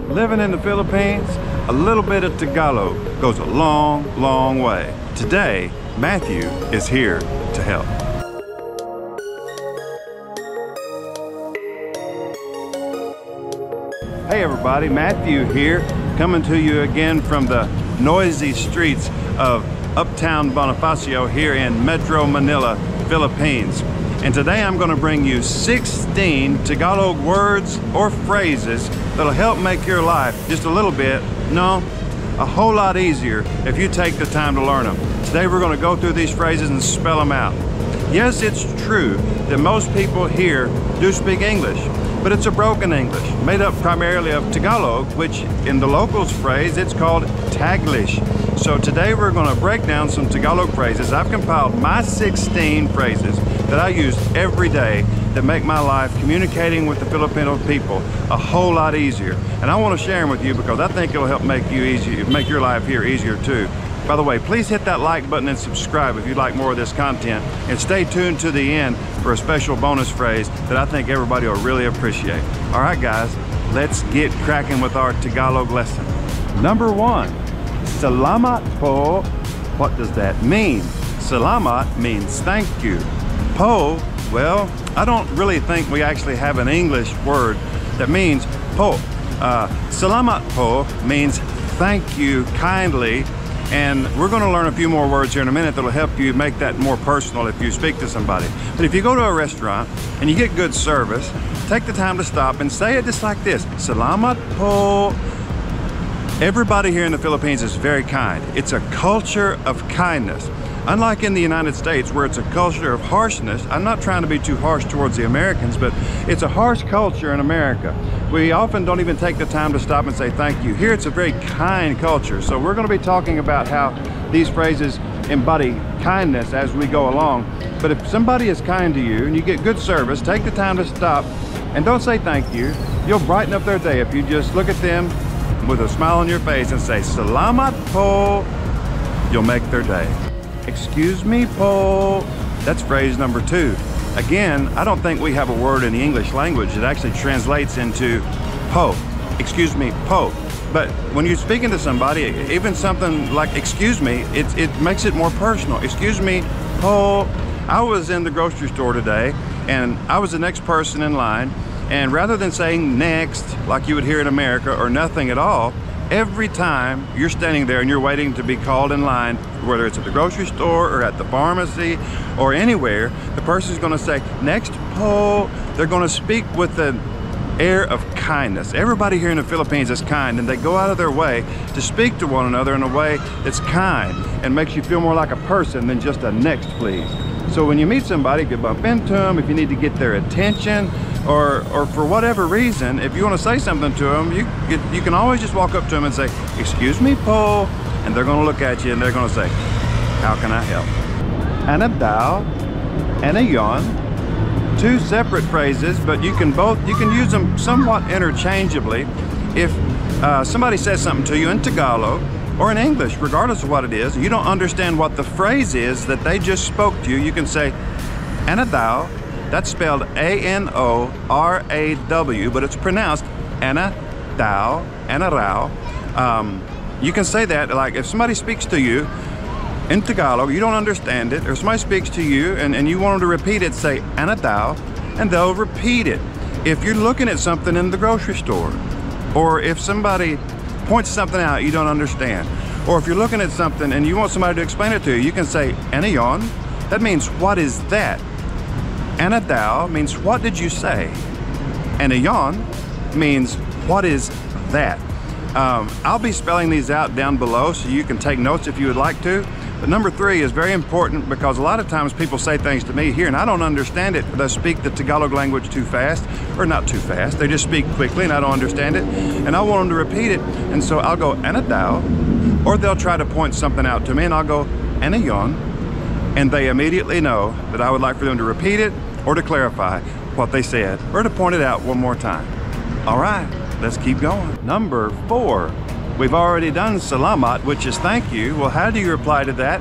living in the Philippines, a little bit of Tagalog goes a long, long way. Today, Matthew is here to help. Hey everybody, Matthew here, coming to you again from the noisy streets of Uptown Bonifacio here in Metro Manila, Philippines. And today I'm going to bring you 16 Tagalog words or phrases that'll help make your life just a little bit, no, a whole lot easier if you take the time to learn them. Today we're going to go through these phrases and spell them out. Yes, it's true that most people here do speak English, but it's a broken English, made up primarily of Tagalog, which in the locals phrase, it's called Taglish. So today we're going to break down some Tagalog phrases. I've compiled my 16 phrases that I use every day that make my life communicating with the Filipino people a whole lot easier. And I want to share them with you because I think it'll help make your life here easier too. By the way, please hit that like button and subscribe if you'd like more of this content, and stay tuned to the end for a special bonus phrase that I think everybody will really appreciate. All right, guys, let's get cracking with our Tagalog lesson. Number 1, salamat po. What does that mean? Salamat means thank you. Po, well, I don't really think we actually have an English word that means po. Salamat po means thank you kindly. And we're going to learn a few more words here in a minute that'll help you make that more personal if you speak to somebody. But if you go to a restaurant and you get good service, take the time to stop and say it just like this. Salamat po. Everybody here in the Philippines is very kind. It's a culture of kindness. Unlike in the United States where it's a culture of harshness, I'm not trying to be too harsh towards the Americans, but it's a harsh culture in America. We often don't even take the time to stop and say thank you. Here it's a very kind culture. So we're going to be talking about how these phrases embody kindness as we go along. But if somebody is kind to you and you get good service, take the time to stop and don't say thank you. You'll brighten up their day if you just look at them with a smile on your face and say salamat po. You'll make their day. Excuse me po. That's phrase number 2. Again, I don't think we have a word in the English language that actually translates into po. Excuse me po. But when you're speaking to somebody, even something like excuse me, it makes it more personal. Excuse me po. I was in the grocery store today and I was the next person in line, and rather than saying next like you would hear in America or nothing at all, every time you're standing there and you're waiting to be called in line, whether it's at the grocery store or at the pharmacy or anywhere, the person's going to say, next po. They're going to speak with an air of kindness. Everybody here in the Philippines is kind, and they go out of their way to speak to one another in a way that's kind and makes you feel more like a person than just a next please. So when you meet somebody, if you bump into them, if you need to get their attention, or for whatever reason, if you want to say something to them, you can always just walk up to them and say, excuse me po, and they're going to look at you and they're going to say, how can I help? Ana daw, ana yon. 2 separate phrases, but you can use them somewhat interchangeably. If somebody says something to you in Tagalog or in English, regardless of what it is, you don't understand what the phrase is that they just spoke to you, you can say ana daw. That's spelled A-N-O-R-A-W, but it's pronounced ana daw, ana rao. You can say that, like if somebody speaks to you in Tagalog, you don't understand it, or somebody speaks to you and you want them to repeat it, say ana daw, and they'll repeat it. If you're looking at something in the grocery store, or if somebody points something out you don't understand, or if you're looking at something and you want somebody to explain it to you, you can say ana yon. That means what is that? Ana daw means what did you say? Ana yon means what is that? I'll be spelling these out down below so you can take notes if you would like to. But number 3 is very important because a lot of times people say things to me here and I don't understand it. They speak the Tagalog language too fast, or not too fast. They just speak quickly and I don't understand it. And I want them to repeat it. And so I'll go ana daw, or they'll try to point something out to me and I'll go ana yon. And they immediately know that I would like for them to repeat it or to clarify what they said or to point it out one more time. All right, let's keep going. Number 4, we've already done salamat, which is thank you. Well, how do you reply to that?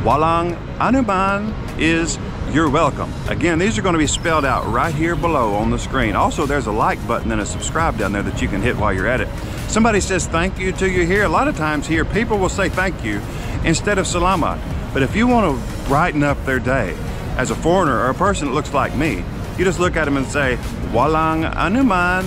Walang anuman is you're welcome. Again, these are going to be spelled out right here below on the screen. Also, there's a like button and a subscribe down there that you can hit while you're at it. Somebody says thank you to you here. A lot of times here, people will say thank you instead of salamat. But if you want to brighten up their day as a foreigner or a person that looks like me, you just look at them and say, walang anuman,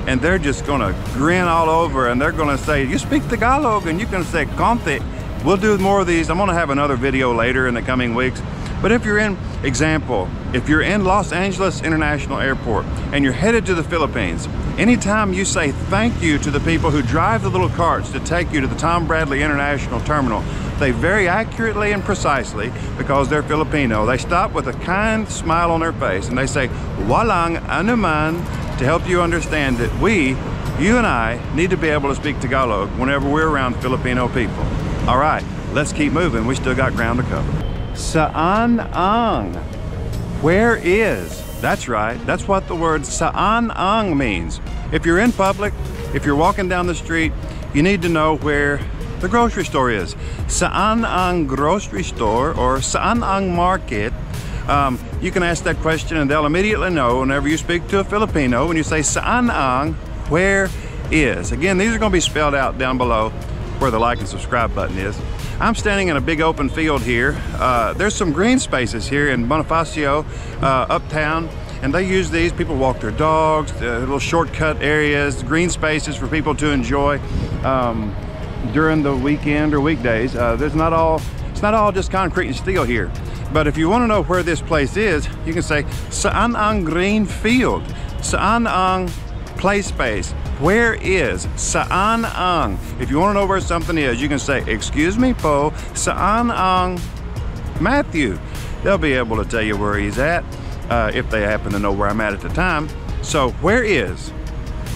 and they're just gonna grin all over, and they're gonna say, you speak Tagalog, and you can say konti. We'll do more of these. I'm gonna have another video later in the coming weeks. But if you're in, example, if you're in Los Angeles International Airport and you're headed to the Philippines, anytime you say thank you to the people who drive the little carts to take you to the Tom Bradley International Terminal, they very accurately and precisely, because they're Filipino, they stop with a kind smile on their face and they say, walang anuman, to help you understand that you and I, need to be able to speak Tagalog whenever we're around Filipino people. All right, let's keep moving. We still got ground to cover. Saan ang? Where is? That's right. That's what the word saan ang means. If you're in public, if you're walking down the street, you need to know where the grocery store is. Saan ang grocery store or saan ang market? You can ask that question and they'll immediately know whenever you speak to a Filipino. When you say saan ang, where is? Again, these are going to be spelled out down below where the like and subscribe button is. I'm standing in a big open field here. There's some green spaces here in Bonifacio, uptown, and they use these. People walk their dogs, little shortcut areas, green spaces for people to enjoy during the weekend or weekdays. It's not all just concrete and steel here. But if you want to know where this place is, you can say saan ang green field, saan ang play space. Where is? Saan ang? If you want to know where something is, you can say, excuse me po, saan ang Matthew? They'll be able to tell you where he's at, if they happen to know where I'm at the time. So where is?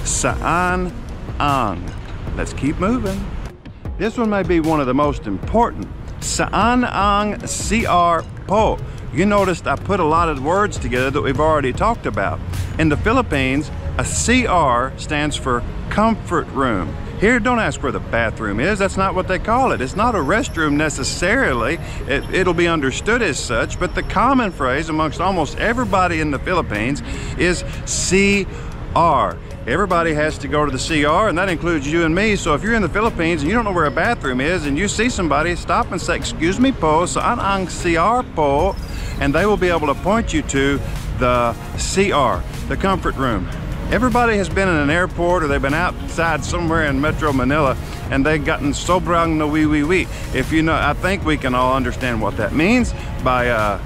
Saan ang? Let's keep moving. This one may be one of the most important. Saan ang CR po? You noticed I put a lot of words together that we've already talked about. In the Philippines, a CR stands for comfort room. Here, don't ask where the bathroom is. That's not what they call it. It's not a restroom necessarily. It'll be understood as such, but the common phrase amongst almost everybody in the Philippines is CR. Everybody has to go to the CR, and that includes you and me. So if you're in the Philippines and you don't know where a bathroom is and you see somebody, stop and say, excuse me po, saan ang CR po? And they will be able to point you to the CR, the comfort room. Everybody has been in an airport or they've been outside somewhere in Metro Manila and they've gotten sobrang na wee. If you know, I think we can all understand what that means by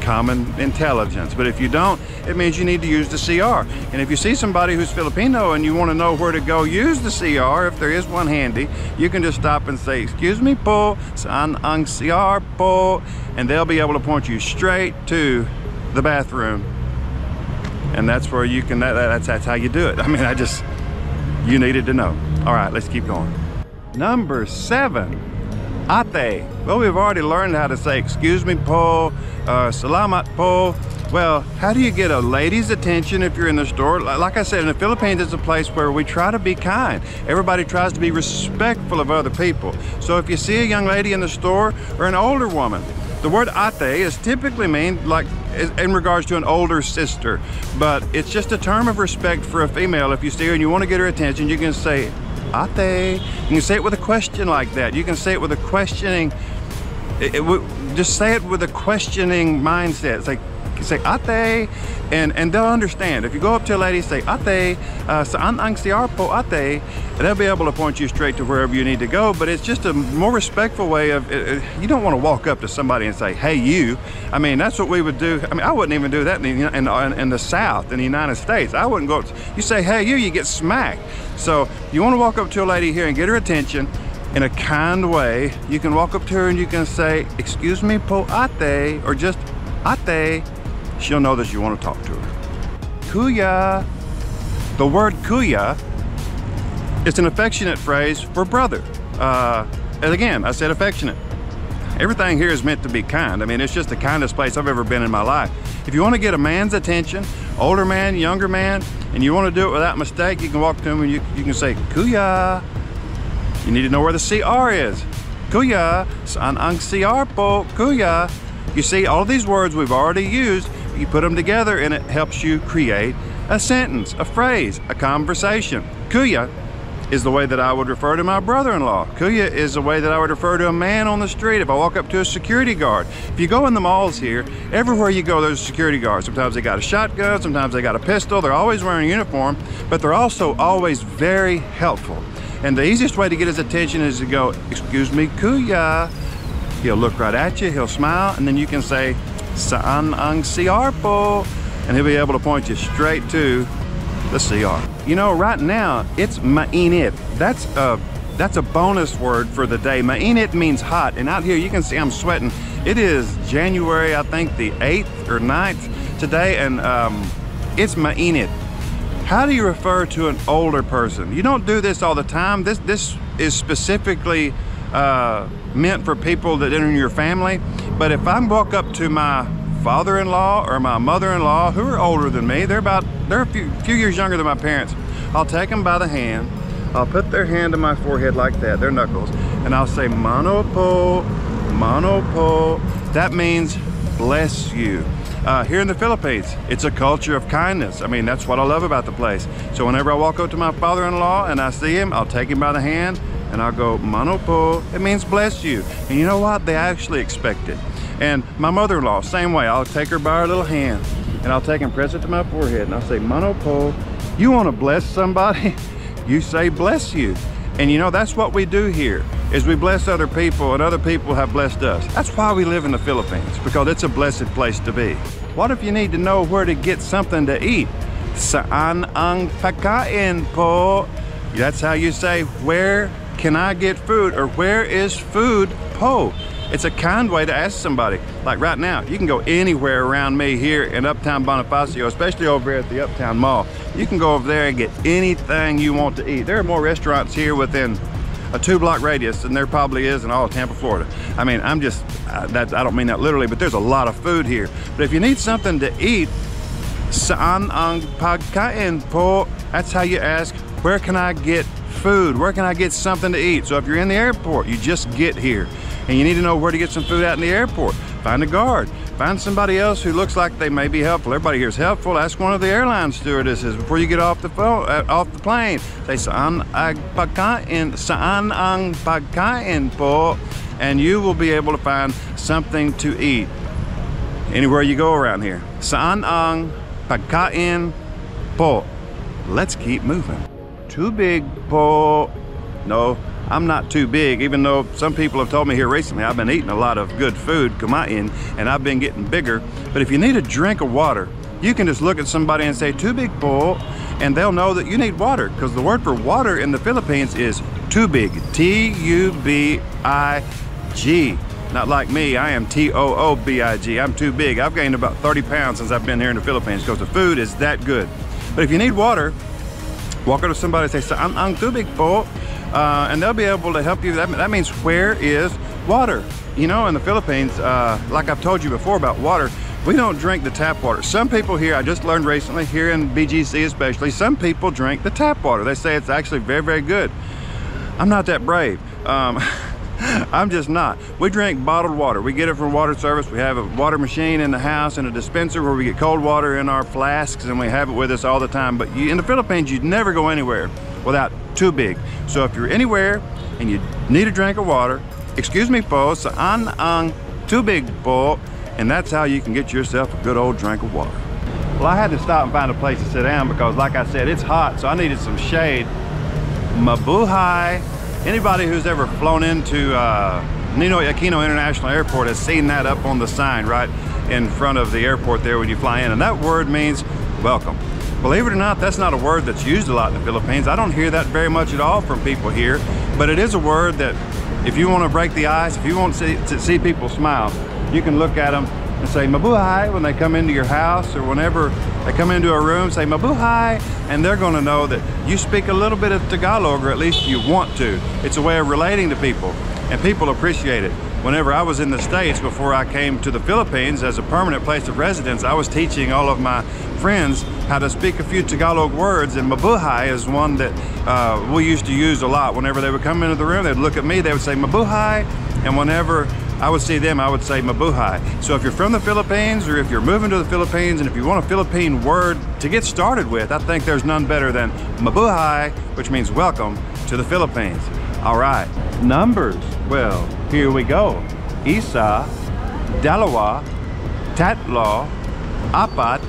common intelligence. But if you don't, it means you need to use the CR. And if you see somebody who's Filipino and you want to know where to go use the CR, if there is one handy, you can just stop and say, excuse me po, saan ang CR po? And they'll be able to point you straight to the bathroom. And that's where you can, that's how you do it. I mean, you needed to know. All right, let's keep going. Number 7, ate. Well, we've already learned how to say, excuse me po, salamat po. Well, how do you get a lady's attention if you're in the store? Like I said, in the Philippines, it's a place where we try to be kind. Everybody tries to be respectful of other people. So if you see a young lady in the store or an older woman, the word ate is typically mean like in regards to an older sister, but it's just a term of respect for a female. If you see her and you want to get her attention, you can say ate. You can say it with a question like that. You can say it with a questioning, just say it with a questioning mindset. It's like, say ate, and they'll understand. If you go up to a lady, say ate, saan ang CR po ate, they'll be able to point you straight to wherever you need to go. But it's just a more respectful way of, you don't want to walk up to somebody and say, hey you. I mean, that's what we would do. I mean, I wouldn't even do that in the South, in the United States. I wouldn't go, you say hey you get smacked. So you want to walk up to a lady here and get her attention in a kind way. You can walk up to her and you can say, excuse me po ate, or just ate. She'll know that you want to talk to her. Kuya. The word kuya is an affectionate phrase for brother. And again, I said affectionate. Everything here is meant to be kind. I mean, it's just the kindest place I've ever been in my life. If you want to get a man's attention, older man, younger man, and you want to do it without mistake, you can walk to him and you can say, Kuya. You need to know where the CR is. Kuya, saan ang CR po, Kuya. You see, all of these words we've already used, you put them together and it helps you create a sentence, a phrase, a conversation. Kuya is the way that I would refer to my brother-in-law. Kuya is the way that I would refer to a man on the street if I walk up to a security guard. If you go in the malls here, everywhere you go there's a security guard. Sometimes they got a shotgun, sometimes they got a pistol. They're always wearing a uniform, but they're also always very helpful. And the easiest way to get his attention is to go, "Excuse me, Kuya." He'll look right at you, he'll smile, and then you can say, "Saan ang CR po?" And he'll be able to point you straight to the CR. You know, right now, it's Minit. That's a bonus word for the day. Minit means hot, and out here you can see I'm sweating. It is January, I think the 8th or 9th today, and it's Minit. How do you refer to an older person? You don't do this all the time. This is specifically meant for people that are in your family. But if I walk up to my father-in-law or my mother-in-law who are older than me, they're a few years younger than my parents, I'll take them by the hand, I'll put their hand to my forehead like that, their knuckles, and I'll say mano po, mano po. That means bless you. Here in the Philippines, it's a culture of kindness. I mean, that's what I love about the place. So whenever I walk up to my father-in-law and I see him, I'll take him by the hand and I'll go mano po. It means bless you. And you know what? They actually expect it. And my mother-in-law, same way. I'll take her by her little hand and I'll take and press it to my forehead and I'll say, mano po. You want to bless somebody? You say bless you. And you know, that's what we do here, is we bless other people and other people have blessed us. That's why we live in the Philippines, because it's a blessed place to be. What if you need to know where to get something to eat? Saan ang pagkain po? That's how you say, where can I get food? Or where is food po? It's a kind way to ask somebody. Like right now, you can go anywhere around me here in Uptown Bonifacio, especially over at the Uptown Mall. You can go over there and get anything you want to eat. There are more restaurants here within a 2-block radius than there probably is in all of Tampa, Florida. I mean, I don't mean that literally, but there's a lot of food here. But if you need something to eat, saan ang pagkain po? That's how you ask, where can I get food? Where can I get something to eat? So if you're in the airport, you just get here and you need to know where to get some food out in the airport. Find a guard. Find somebody else who looks like they may be helpful. Everybody here is helpful. Ask one of the airline stewardesses before you get off the plane. Say, saan ang pagkain po? And you will be able to find something to eat anywhere you go around here. Saan ang pagkain po? Let's keep moving. Too big po? No, I'm not too big, even though some people have told me here recently I've been eating a lot of good food, kumain, and I've been getting bigger. But if you need a drink of water, you can just look at somebody and say, too big po, and they'll know that you need water, because the word for water in the Philippines is tubig, T-U-B-I-G. Not like me, I am T-O-O-B-I-G. I'm too big. I've gained about 30 pounds since I've been here in the Philippines because the food is that good. But if you need water, walk up to somebody and say, saan ang tubig po? And they'll be able to help you. That means, where is water? You know, in the Philippines, like I've told you before about water, we don't drink the tap water. Some people here, I just learned recently, here in BGC especially, some people drink the tap water. They say it's actually very, very good. I'm not that brave. I'm just not. We drink bottled water. We get it from water service. We have a water machine in the house and a dispenser where we get cold water in our flasks, and we have it with us all the time. But in the Philippines, you'd never go anywhere without too big. So if you're anywhere and you need a drink of water, excuse me po, saan ang tubig po? And that's how you can get yourself a good old drink of water. Well, I had to stop and find a place to sit down because, like I said, it's hot, so I needed some shade. Mabuhay. Anybody who's ever flown into Ninoy Aquino International Airport has seen that up on the sign right in front of the airport there when you fly in, and that word means welcome. Believe it or not, that's not a word that's used a lot in the Philippines. I don't hear that very much at all from people here, but it is a word that if you want to break the ice, if you want to see people smile, you can look at them and say mabuhay when they come into your house, or whenever they come into a room, say mabuhay, and they're going to know that you speak a little bit of Tagalog, or at least you want to. It's a way of relating to people, and people appreciate it. Whenever I was in the States, before I came to the Philippines as a permanent place of residence, I was teaching all of my friends how to speak a few Tagalog words, and mabuhay is one that we used to use a lot. Whenever they would come into the room, they'd look at me, they would say mabuhay, and whenever I would see them, I would say mabuhay. So if you're from the Philippines or if you're moving to the Philippines and if you want a Philippine word to get started with, I think there's none better than mabuhay, which means welcome to the Philippines. All right, numbers. Well, here we go. Isa, dalawa, tatlo, apat,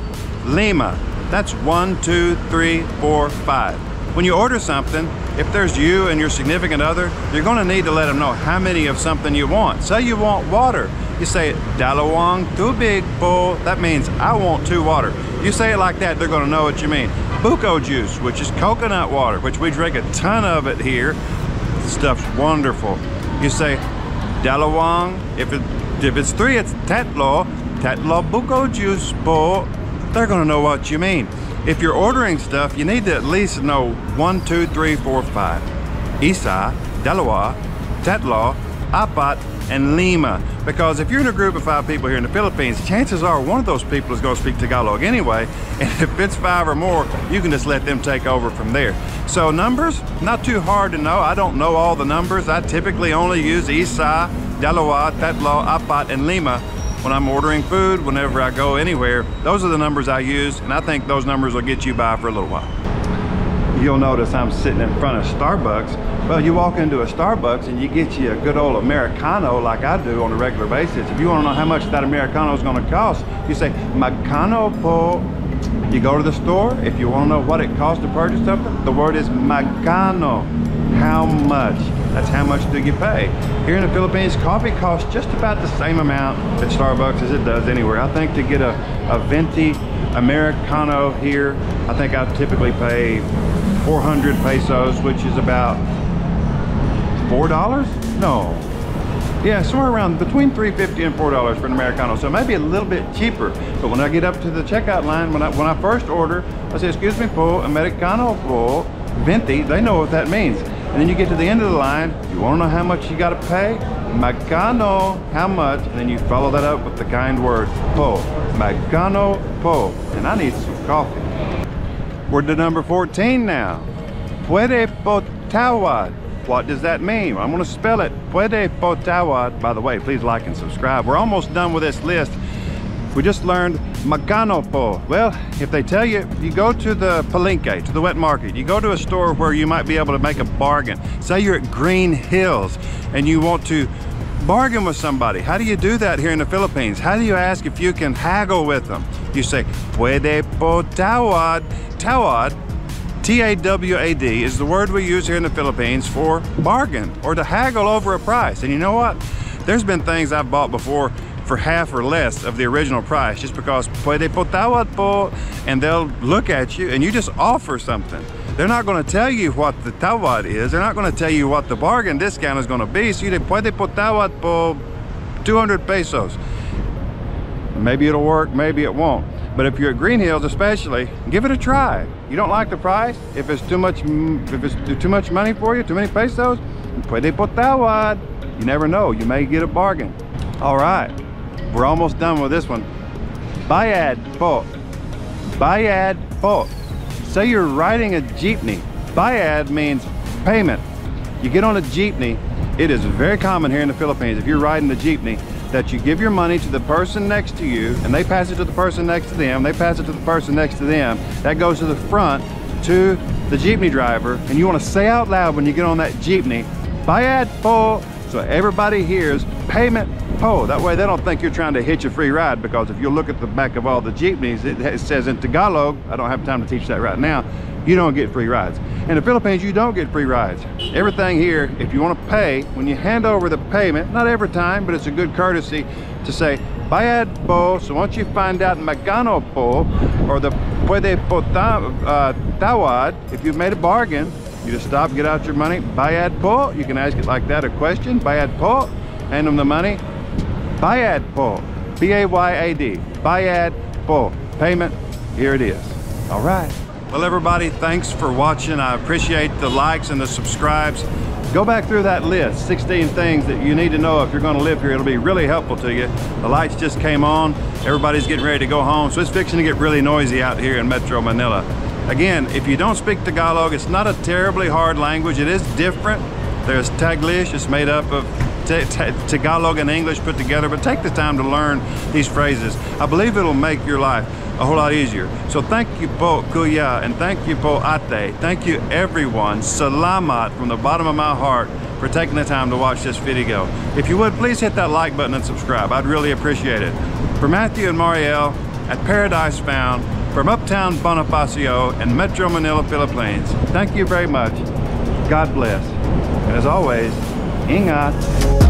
lima. That's 1, 2, 3, 4, 5. When you order something, if there's you and your significant other, you're gonna need to let them know how many of something you want. Say you want water. You say, dalawang tubig po. That means I want 2 water. You say it like that, they're gonna know what you mean. Buko juice, which is coconut water, which we drink a ton of it here. This stuff's wonderful. You say, dalawang. If it's 3, it's tatlo buko juice po. They're gonna know what you mean. If you're ordering stuff, you need to at least know 1, 2, 3, 4, 5. Isa, dalawa, tatlo, apat, and lima. Because if you're in a group of 5 people here in the Philippines, chances are one of those people is going to speak Tagalog anyway. And if it's 5 or more, you can just let them take over from there. So numbers, not too hard to know. I don't know all the numbers. I typically only use isa, dalawa, tatlo, apat, and lima when I'm ordering food, whenever I go anywhere. Those are the numbers I use, and I think those numbers will get you by for a little while. You'll notice I'm sitting in front of Starbucks. Well, you walk into a Starbucks and you get you a good old Americano like I do on a regular basis. If you want to know how much that Americano is going to cost, you say, magkano po. You go to the store. If you want to know what it costs to purchase something, the word is magkano. How much? That's how much do you pay. Here in the Philippines, coffee costs just about the same amount at Starbucks as it does anywhere. I think to get a venti Americano here, I think I typically pay 400 pesos, which is about $4? No. Yeah, somewhere around between $3.50 and $4 for an Americano. So maybe a little bit cheaper. But when I get up to the checkout line, when I first order, I say, excuse me po, Americano po, venti, they know what that means. And then you get to the end of the line, you want to know how much you got to pay? Magkano, how much? And then you follow that up with the kind word, po. Magkano po. And I need some coffee. We're to number 14 now. Puede po tawad. What does that mean? I'm going to spell it. Puede po tawad. By the way, please like and subscribe. We're almost done with this list. We just learned magkano po. Well, if they tell you, you go to the palenque, to the wet market, you go to a store where you might be able to make a bargain. Say you're at Green Hills and you want to bargain with somebody. How do you do that here in the Philippines? How do you ask if you can haggle with them? You say, puede po tawad. Tawad, T-A-W-A-D, is the word we use here in the Philippines for bargain or to haggle over a price. And you know what? There's been things I've bought before for half or less of the original price just because puede po tawad po, and they'll look at you and you just offer something. They're not going to tell you what the tawad is. They're not going to tell you what the bargain discount is going to be. So you say puede po tawad po 200 pesos. Maybe it'll work, maybe it won't. But if you're at Green Hills especially, give it a try. You don't like the price? If it's too much money for you, too many pesos, puede po tawad. You never know, you may get a bargain. All right, we're almost done with this one. Bayad po. Bayad po. Say you're riding a jeepney. Bayad means payment. You get on a jeepney. It is very common here in the Philippines, if you're riding the jeepney, that you give your money to the person next to you and they pass it to the person next to them, they pass it to the person next to them. That goes to the front to the jeepney driver, and you want to say out loud when you get on that jeepney, bayad po, so everybody hears payment po. That way they don't think you're trying to hitch a free ride, because if you look at the back of all the jeepneys, it says in Tagalog, I don't have time to teach that right now, you don't get free rides. In the Philippines, you don't get free rides. Everything here, if you want to pay, when you hand over the payment, not every time, but it's a good courtesy to say, bayad po. So once you find out magkano po, or the puede po tawad, if you've made a bargain, you just stop, get out your money, bayad po. You can ask it like that, a question, bayad po. Hand them the money, bayad po. B-A-Y-A-D, bayad po. Payment, here it is. All right. Well, everybody, thanks for watching. I appreciate the likes and the subscribes. Go back through that list, 16 things that you need to know if you're going to live here. It'll be really helpful to you. The lights just came on. Everybody's getting ready to go home, so it's fixing to get really noisy out here in Metro Manila. Again, if you don't speak Tagalog, it's not a terribly hard language. It is different. There's Taglish. It's made up of Tagalog and English put together, but take the time to learn these phrases. I believe it'll make your life a whole lot easier. So thank you po Kuya, and thank you po Ate. Thank you everyone. Salamat from the bottom of my heart for taking the time to watch this video. If you would, please hit that like button and subscribe. I'd really appreciate it. For Matthew and Marielle at Paradise Found, from Uptown Bonifacio and Metro Manila, Philippines, thank you very much. God bless. And as always, ingat.